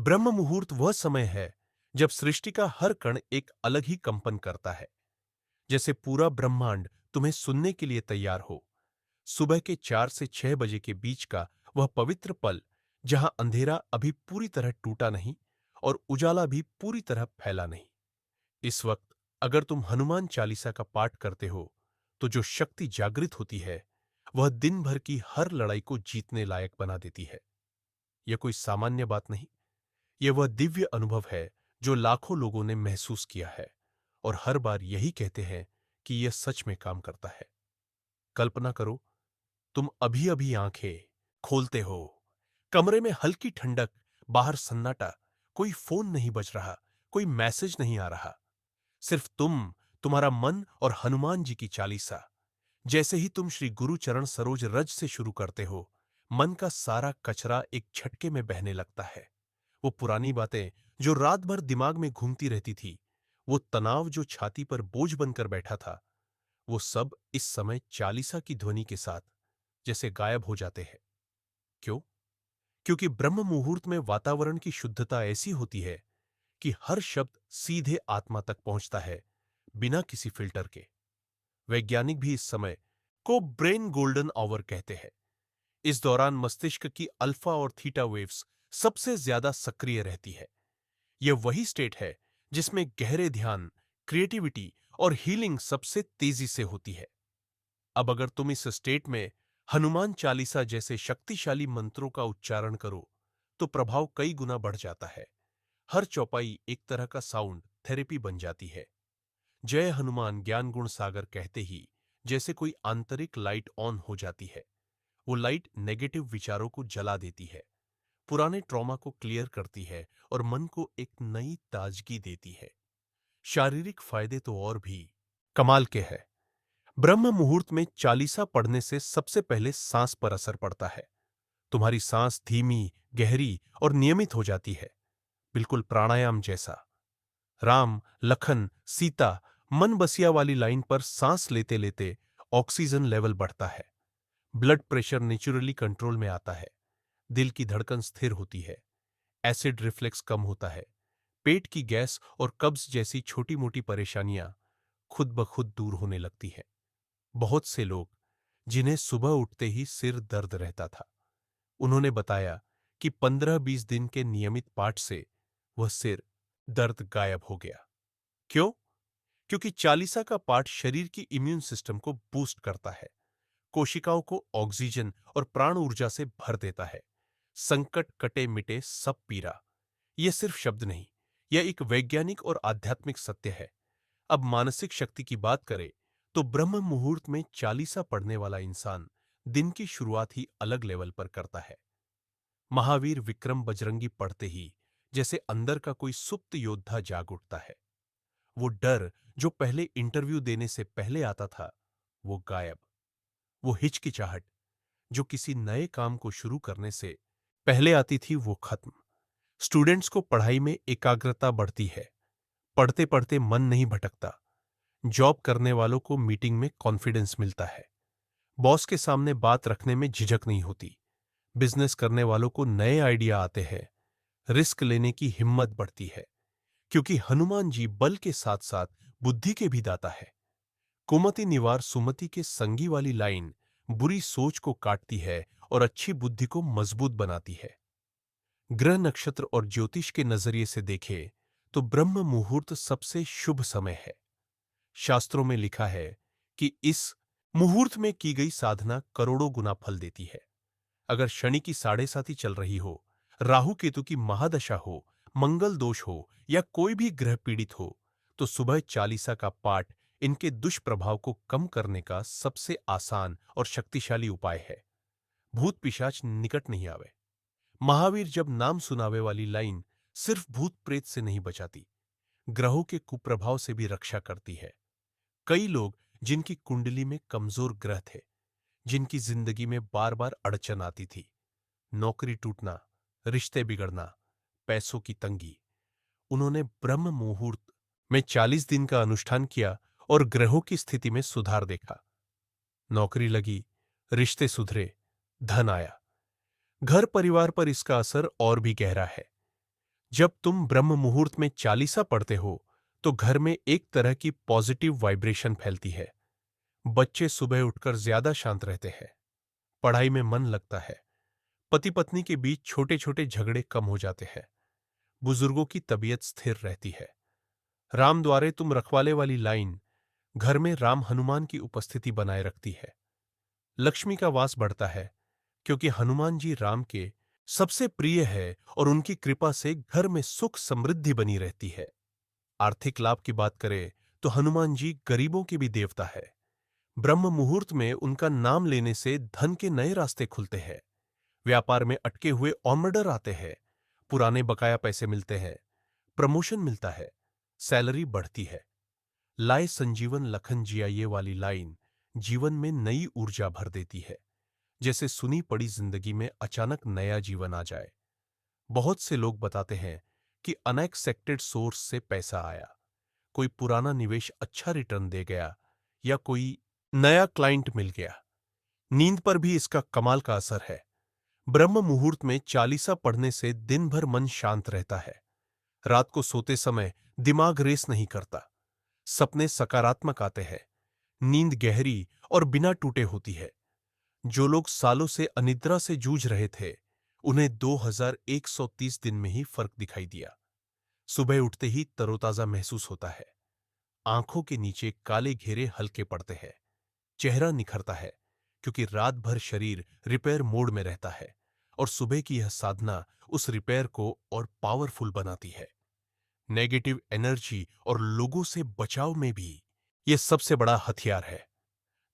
ब्रह्म मुहूर्त वह समय है जब सृष्टि का हर कण एक अलग ही कंपन करता है। जैसे पूरा ब्रह्मांड तुम्हें सुनने के लिए तैयार हो। सुबह के 4 से 6 बजे के बीच का वह पवित्र पल, जहां अंधेरा अभी पूरी तरह टूटा नहीं और उजाला भी पूरी तरह फैला नहीं। इस वक्त अगर तुम हनुमान चालीसा का पाठ करते हो, तो जो शक्ति जागृत होती है वह दिन भर की हर लड़ाई को जीतने लायक बना देती है। यह कोई सामान्य बात नहीं, यह वह दिव्य अनुभव है जो लाखों लोगों ने महसूस किया है और हर बार यही कहते हैं कि यह सच में काम करता है। कल्पना करो, तुम अभी अभी आंखें खोलते हो, कमरे में हल्की ठंडक, बाहर सन्नाटा, कोई फोन नहीं बज रहा, कोई मैसेज नहीं आ रहा, सिर्फ तुम, तुम्हारा मन और हनुमान जी की चालीसा। जैसे ही तुम श्री गुरु चरण सरोज रज से शुरू करते हो, मन का सारा कचरा एक झटके में बहने लगता है। वो पुरानी बातें जो रात भर दिमाग में घूमती रहती थी, वो तनाव जो छाती पर बोझ बनकर बैठा था, वो सब इस समय चालीसा की ध्वनि के साथ जैसे गायब हो जाते हैं। क्यों? क्योंकि ब्रह्म मुहूर्त में वातावरण की शुद्धता ऐसी होती है कि हर शब्द सीधे आत्मा तक पहुंचता है, बिना किसी फिल्टर के। वैज्ञानिक भी इस समय को ब्रेन गोल्डन आवर कहते हैं। इस दौरान मस्तिष्क की अल्फा और थीटा वेव्स सबसे ज्यादा सक्रिय रहती है। यह वही स्टेट है जिसमें गहरे ध्यान, क्रिएटिविटी और हीलिंग सबसे तेजी से होती है। अब अगर तुम इस स्टेट में हनुमान चालीसा जैसे शक्तिशाली मंत्रों का उच्चारण करो, तो प्रभाव कई गुना बढ़ जाता है। हर चौपाई एक तरह का साउंड थेरेपी बन जाती है। जय हनुमान ज्ञान गुण सागर कहते ही जैसे कोई आंतरिक लाइट ऑन हो जाती है। वो लाइट नेगेटिव विचारों को जला देती है, पुराने ट्रॉमा को क्लियर करती है और मन को एक नई ताजगी देती है। शारीरिक फायदे तो और भी कमाल के हैं। ब्रह्म मुहूर्त में चालीसा पढ़ने से सबसे पहले सांस पर असर पड़ता है। तुम्हारी सांस धीमी, गहरी और नियमित हो जाती है, बिल्कुल प्राणायाम जैसा। राम, लखन, सीता, मन बसिया वाली लाइन पर सांस लेते लेते ऑक्सीजन लेवल बढ़ता है। ब्लड प्रेशर नेचुरली कंट्रोल में आता है। दिल की धड़कन स्थिर होती है। एसिड रिफ्लेक्स कम होता है। पेट की गैस और कब्ज जैसी छोटी मोटी परेशानियां खुद ब खुद दूर होने लगती हैं। बहुत से लोग जिन्हें सुबह उठते ही सिर दर्द रहता था, उन्होंने बताया कि 15-20 दिन के नियमित पाठ से वह सिर दर्द गायब हो गया। क्यों? क्योंकि चालीसा का पाठ शरीर की इम्यून सिस्टम को बूस्ट करता है, कोशिकाओं को ऑक्सीजन और प्राण ऊर्जा से भर देता है। संकट कटे मिटे सब पीरा, यह सिर्फ शब्द नहीं, यह एक वैज्ञानिक और आध्यात्मिक सत्य है। अब मानसिक शक्ति की बात करें, तो ब्रह्म मुहूर्त में चालीसा पढ़ने वाला इंसान दिन की शुरुआत ही अलग लेवल पर करता है। महावीर विक्रम बजरंगी पढ़ते ही जैसे अंदर का कोई सुप्त योद्धा जाग उठता है। वो डर जो पहले इंटरव्यू देने से पहले आता था, वो गायब। वो हिचकिचाहट जो किसी नए काम को शुरू करने से पहले आती थी, वो खत्म। स्टूडेंट्स को पढ़ाई में एकाग्रता बढ़ती है, पढ़ते पढ़ते मन नहीं भटकता। जॉब करने वालों को मीटिंग में कॉन्फिडेंस मिलता है, बॉस के सामने बात रखने में झिझक नहीं होती। बिजनेस करने वालों को नए आइडिया आते हैं, रिस्क लेने की हिम्मत बढ़ती है, क्योंकि हनुमान जी बल के साथ साथ बुद्धि के भी दाता है। कुमति निवार सुमति के संगी वाली लाइन बुरी सोच को काटती है और अच्छी बुद्धि को मजबूत बनाती है। ग्रह नक्षत्र और ज्योतिष के नजरिए से देखें तो ब्रह्म मुहूर्त सबसे शुभ समय है। शास्त्रों में लिखा है कि इस मुहूर्त में की गई साधना करोड़ों गुना फल देती है। अगर शनि की साढ़े साती चल रही हो, राहु केतु की महादशा हो, मंगल दोष हो या कोई भी ग्रह पीड़ित हो, तो सुबह चालीसा का पाठ इनके दुष्प्रभाव को कम करने का सबसे आसान और शक्तिशाली उपाय है। भूत पिशाच निकट नहीं आवे। महावीर जब नाम सुनावे वाली लाइन सिर्फ भूत प्रेत से नहीं बचाती, ग्रहों के कुप्रभाव से भी रक्षा करती है। कई लोग जिनकी कुंडली में कमजोर ग्रह थे, जिनकी जिंदगी में बार बार अड़चन आती थी, नौकरी टूटना, रिश्ते बिगड़ना, पैसों की तंगी, उन्होंने ब्रह्म मुहूर्त में 40 दिन का अनुष्ठान किया और ग्रहों की स्थिति में सुधार देखा। नौकरी लगी, रिश्ते सुधरे, धन आया। घर परिवार पर इसका असर और भी गहरा है। जब तुम ब्रह्म मुहूर्त में चालीसा पढ़ते हो तो घर में एक तरह की पॉजिटिव वाइब्रेशन फैलती है। बच्चे सुबह उठकर ज्यादा शांत रहते हैं, पढ़ाई में मन लगता है, पति पत्नी के बीच छोटे छोटे झगड़े कम हो जाते हैं, बुजुर्गों की तबीयत स्थिर रहती है। राम द्वारे तुम रखवाले वाली लाइन घर में राम हनुमान की उपस्थिति बनाए रखती है। लक्ष्मी का वास बढ़ता है क्योंकि हनुमान जी राम के सबसे प्रिय है और उनकी कृपा से घर में सुख समृद्धि बनी रहती है। आर्थिक लाभ की बात करें तो हनुमान जी गरीबों के भी देवता है। ब्रह्म मुहूर्त में उनका नाम लेने से धन के नए रास्ते खुलते हैं, व्यापार में अटके हुए ऑर्डर आते हैं, पुराने बकाया पैसे मिलते हैं, प्रमोशन मिलता है, सैलरी बढ़ती है। लाए संजीवन लखन जिया ये वाली लाइन जीवन में नई ऊर्जा भर देती है, जैसे सुनी पड़ी जिंदगी में अचानक नया जीवन आ जाए। बहुत से लोग बताते हैं कि अनएक्सपेक्टेड सोर्स से पैसा आया, कोई पुराना निवेश अच्छा रिटर्न दे गया या कोई नया क्लाइंट मिल गया। नींद पर भी इसका कमाल का असर है। ब्रह्म मुहूर्त में चालीसा पढ़ने से दिन भर मन शांत रहता है। रात को सोते समय दिमाग रेस नहीं करता, सपने सकारात्मक आते हैं, नींद गहरी और बिना टूटे होती है। जो लोग सालों से अनिद्रा से जूझ रहे थे, उन्हें 2130 दिन में ही फर्क दिखाई दिया। सुबह उठते ही तरोताजा महसूस होता है, आंखों के नीचे काले घेरे हल्के पड़ते हैं, चेहरा निखरता है क्योंकि रात भर शरीर रिपेयर मोड में रहता है और सुबह की यह साधना उस रिपेयर को और पावरफुल बनाती है। नेगेटिव एनर्जी और लोगों से बचाव में भी यह सबसे बड़ा हथियार है।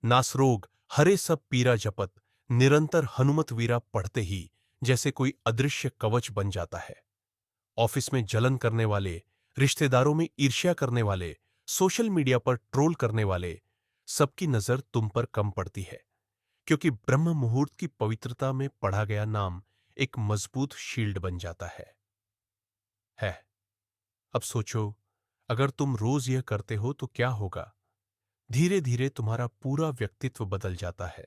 नासरोग हरे सब पीरा जपत निरंतर हनुमत वीरा पढ़ते ही जैसे कोई अदृश्य कवच बन जाता है। ऑफिस में जलन करने वाले, रिश्तेदारों में ईर्ष्या करने वाले, सोशल मीडिया पर ट्रोल करने वाले, सबकी नजर तुम पर कम पड़ती है क्योंकि ब्रह्म मुहूर्त की पवित्रता में पढ़ा गया नाम एक मजबूत शील्ड बन जाता है। अब सोचो, अगर तुम रोज यह करते हो तो क्या होगा? धीरे धीरे तुम्हारा पूरा व्यक्तित्व बदल जाता है।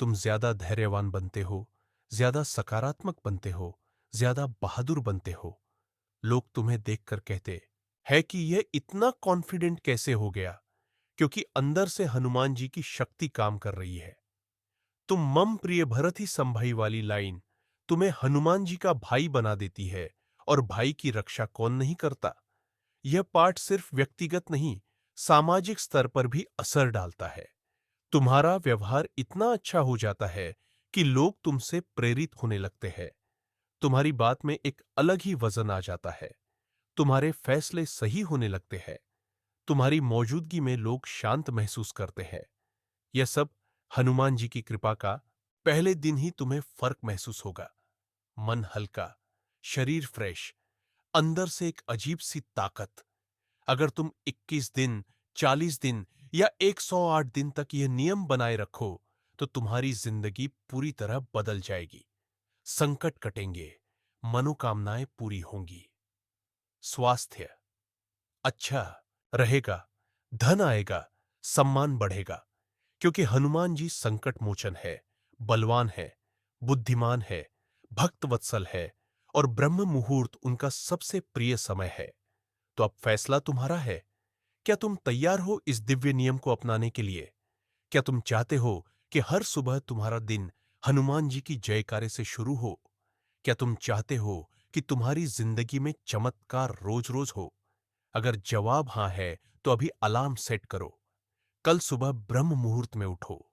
तुम ज्यादा धैर्यवान बनते हो, ज्यादा सकारात्मक बनते हो, ज्यादा बहादुर बनते हो। लोग तुम्हें देखकर कहते है कि यह इतना कॉन्फिडेंट कैसे हो गया, क्योंकि अंदर से हनुमान जी की शक्ति काम कर रही है। तुम मम प्रिय भरत ही संभई वाली लाइन तुम्हें हनुमान जी का भाई बना देती है और भाई की रक्षा कौन नहीं करता। यह पाठ सिर्फ व्यक्तिगत नहीं, सामाजिक स्तर पर भी असर डालता है। तुम्हारा व्यवहार इतना अच्छा हो जाता है कि लोग तुमसे प्रेरित होने लगते हैं। तुम्हारी बात में एक अलग ही वजन आ जाता है। तुम्हारे फैसले सही होने लगते हैं। तुम्हारी मौजूदगी में लोग शांत महसूस करते हैं। यह सब हनुमान जी की कृपा का पहले दिन ही तुम्हें फर्क महसूस होगा। मन हल्का, शरीर फ्रेश, अंदर से एक अजीब सी ताकत। अगर तुम 21 दिन, 40 दिन या 108 दिन तक यह नियम बनाए रखो तो तुम्हारी जिंदगी पूरी तरह बदल जाएगी। संकट कटेंगे, मनोकामनाएं पूरी होंगी, स्वास्थ्य अच्छा रहेगा, धन आएगा, सम्मान बढ़ेगा, क्योंकि हनुमान जी संकट मोचन है, बलवान है, बुद्धिमान है, भक्त वत्सल है और ब्रह्म मुहूर्त उनका सबसे प्रिय समय है। तो अब फैसला तुम्हारा है। क्या तुम तैयार हो इस दिव्य नियम को अपनाने के लिए? क्या तुम चाहते हो कि हर सुबह तुम्हारा दिन हनुमान जी की जयकारे से शुरू हो? क्या तुम चाहते हो कि तुम्हारी जिंदगी में चमत्कार रोज रोज हो? अगर जवाब हां है तो अभी अलार्म सेट करो। कल सुबह ब्रह्म मुहूर्त में उठो,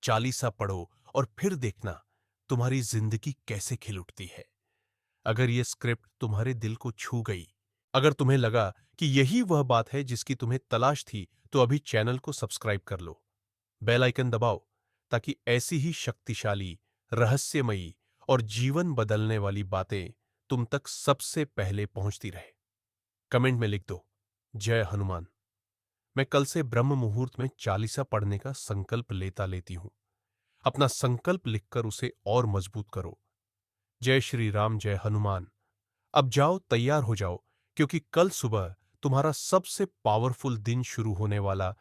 चालीसा पढ़ो और फिर देखना तुम्हारी जिंदगी कैसे खिल उठती है। अगर यह स्क्रिप्ट तुम्हारे दिल को छू गई, अगर तुम्हें लगा कि यही वह बात है जिसकी तुम्हें तलाश थी, तो अभी चैनल को सब्सक्राइब कर लो, बेल आइकन दबाओ ताकि ऐसी ही शक्तिशाली, रहस्यमयी और जीवन बदलने वाली बातें तुम तक सबसे पहले पहुंचती रहे। कमेंट में लिख दो, जय हनुमान। मैं कल से ब्रह्म मुहूर्त में चालीसा पढ़ने का संकल्प लेती हूं। अपना संकल्प लिखकर उसे और मजबूत करो। जय श्री राम, जय हनुमान। अब जाओ, तैयार हो जाओ, क्योंकि कल सुबह तुम्हारा सबसे पावरफुल दिन शुरू होने वाला